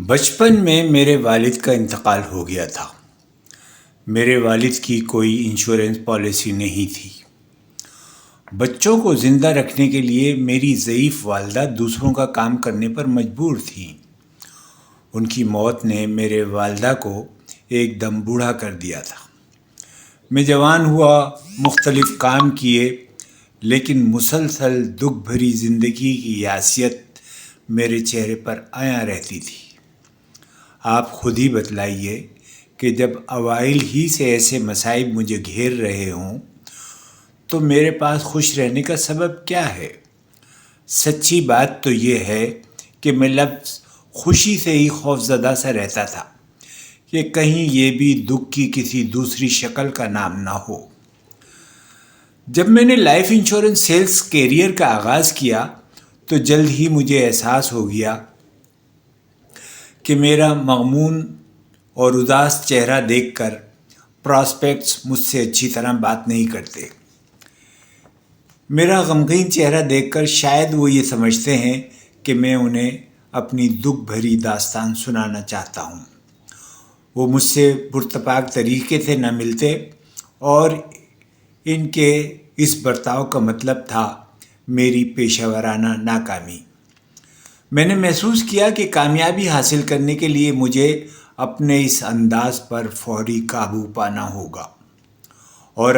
بچپن میں میرے والد کا انتقال ہو گیا تھا۔ میرے والد کی کوئی انشورنس پالیسی نہیں تھی۔ بچوں کو زندہ رکھنے کے لیے میری ضعیف والدہ دوسروں کا کام کرنے پر مجبور تھیں۔ ان کی موت نے میرے والدہ کو ایک دم بوڑھا کر دیا تھا۔ میں جوان ہوا، مختلف کام کیے، لیکن مسلسل دکھ بھری زندگی کی یاسیت میرے چہرے پر عیاں رہتی تھی۔ آپ خود ہی بتلائیے کہ جب اوائل ہی سے ایسے مصائب مجھے گھیر رہے ہوں تو میرے پاس خوش رہنے کا سبب کیا ہے؟ سچی بات تو یہ ہے کہ میں لفظ خوشی سے ہی خوفزدہ سا رہتا تھا کہ کہیں یہ بھی دکھ کی کسی دوسری شکل کا نام نہ ہو۔ جب میں نے لائف انشورنس سیلز کیریئر کا آغاز کیا تو جلد ہی مجھے احساس ہو گیا کہ میرا مغموم اور اداس چہرہ دیکھ کر پراسپیکٹس مجھ سے اچھی طرح بات نہیں کرتے۔ میرا غمگین چہرہ دیکھ کر شاید وہ یہ سمجھتے ہیں کہ میں انہیں اپنی دکھ بھری داستان سنانا چاہتا ہوں۔ وہ مجھ سے پرتپاک طریقے سے نہ ملتے اور ان کے اس برتاؤ کا مطلب تھا میری پیشہ ورانہ ناکامی۔ میں نے محسوس کیا کہ کامیابی حاصل کرنے کے لیے مجھے اپنے اس انداز پر فوری قابو پانا ہوگا اور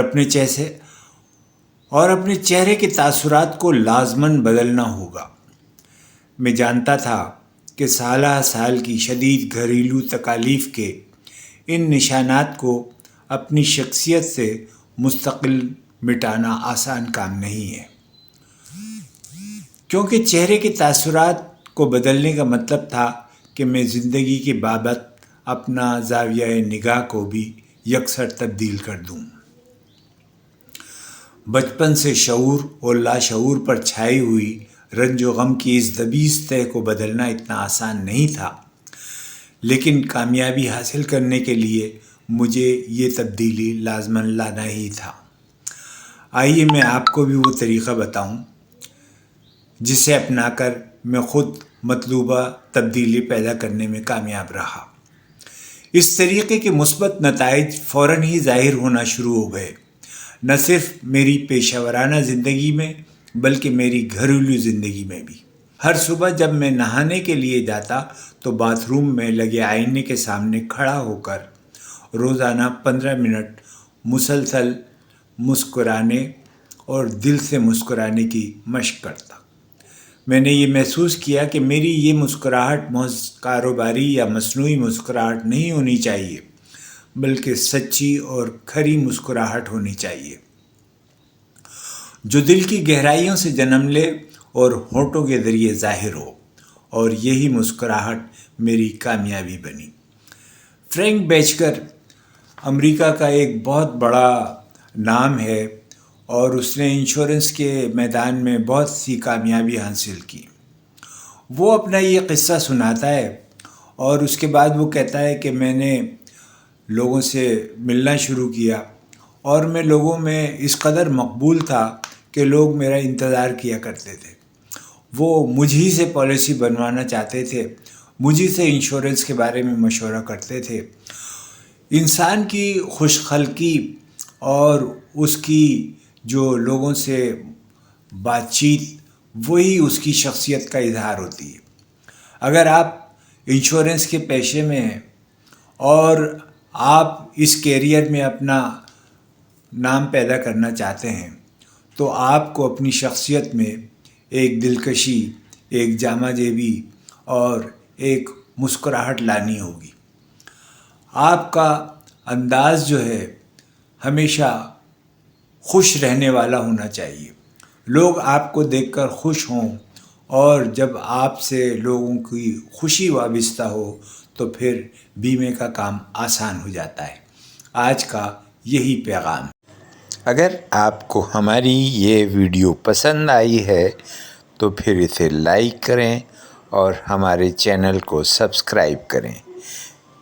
اپنے چہرے کے تاثرات کو لازماً بدلنا ہوگا۔ میں جانتا تھا کہ سالہ سال کی شدید گھریلو تکالیف کے ان نشانات کو اپنی شخصیت سے مستقل مٹانا آسان کام نہیں ہے، کیونکہ چہرے کے تاثرات کو بدلنے کا مطلب تھا کہ میں زندگی کے بابت اپنا زاویہ نگاہ کو بھی یکسر تبدیل کر دوں۔ بچپن سے شعور اور لاشعور پر چھائی ہوئی رنج و غم کی اس دبیز تہ کو بدلنا اتنا آسان نہیں تھا، لیکن کامیابی حاصل کرنے کے لیے مجھے یہ تبدیلی لازماً لانا ہی تھا۔ آئیے میں آپ کو بھی وہ طریقہ بتاؤں جسے اپنا کر میں خود مطلوبہ تبدیلی پیدا کرنے میں کامیاب رہا۔ اس طریقے کے مثبت نتائج فوراً ہی ظاہر ہونا شروع ہو گئے، نہ صرف میری پیشہ ورانہ زندگی میں بلکہ میری گھریلو زندگی میں بھی۔ ہر صبح جب میں نہانے کے لیے جاتا تو باتھ روم میں لگے آئینے کے سامنے کھڑا ہو کر روزانہ 15 منٹ مسلسل مسکرانے اور دل سے مسکرانے کی مشق کرتا۔ میں نے یہ محسوس کیا کہ میری یہ مسکراہٹ محض کاروباری یا مصنوعی مسکراہٹ نہیں ہونی چاہیے، بلکہ سچی اور کھری مسکراہٹ ہونی چاہیے جو دل کی گہرائیوں سے جنم لے اور ہونٹوں کے ذریعے ظاہر ہو، اور یہی مسکراہٹ میری کامیابی بنی۔ فرینک بیچکر امریکہ کا ایک بہت بڑا نام ہے اور اس نے انشورنس کے میدان میں بہت سی کامیابی حاصل کی۔ وہ اپنا یہ قصہ سناتا ہے اور اس کے بعد وہ کہتا ہے کہ میں نے لوگوں سے ملنا شروع کیا اور میں لوگوں میں اس قدر مقبول تھا کہ لوگ میرا انتظار کیا کرتے تھے۔ وہ مجھی سے پالیسی بنوانا چاہتے تھے، مجھی سے انشورنس کے بارے میں مشورہ کرتے تھے۔ انسان کی خوش خلقی اور اس کی جو لوگوں سے بات چیت وہی اس کی شخصیت کا اظہار ہوتی ہے۔ اگر آپ انشورنس کے پیشے میں ہیں اور آپ اس کیریئر میں اپنا نام پیدا کرنا چاہتے ہیں تو آپ کو اپنی شخصیت میں ایک دلکشی، ایک جامہ جیبی اور ایک مسکراہٹ لانی ہوگی۔ آپ کا انداز جو ہے ہمیشہ خوش رہنے والا ہونا چاہیے۔ لوگ آپ کو دیکھ کر خوش ہوں اور جب آپ سے لوگوں کی خوشی وابستہ ہو تو پھر بیمے کا کام آسان ہو جاتا ہے۔ آج کا یہی پیغام۔ اگر آپ کو ہماری یہ ویڈیو پسند آئی ہے تو پھر اسے لائک کریں اور ہمارے چینل کو سبسکرائب کریں۔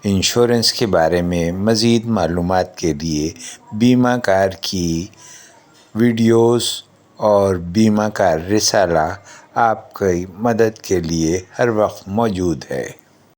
انشورنس کے بارے میں مزید معلومات کے لیے بیمہ کار کی ویڈیوز اور بیمہ کار رسالہ آپ کی مدد کے لیے ہر وقت موجود ہے۔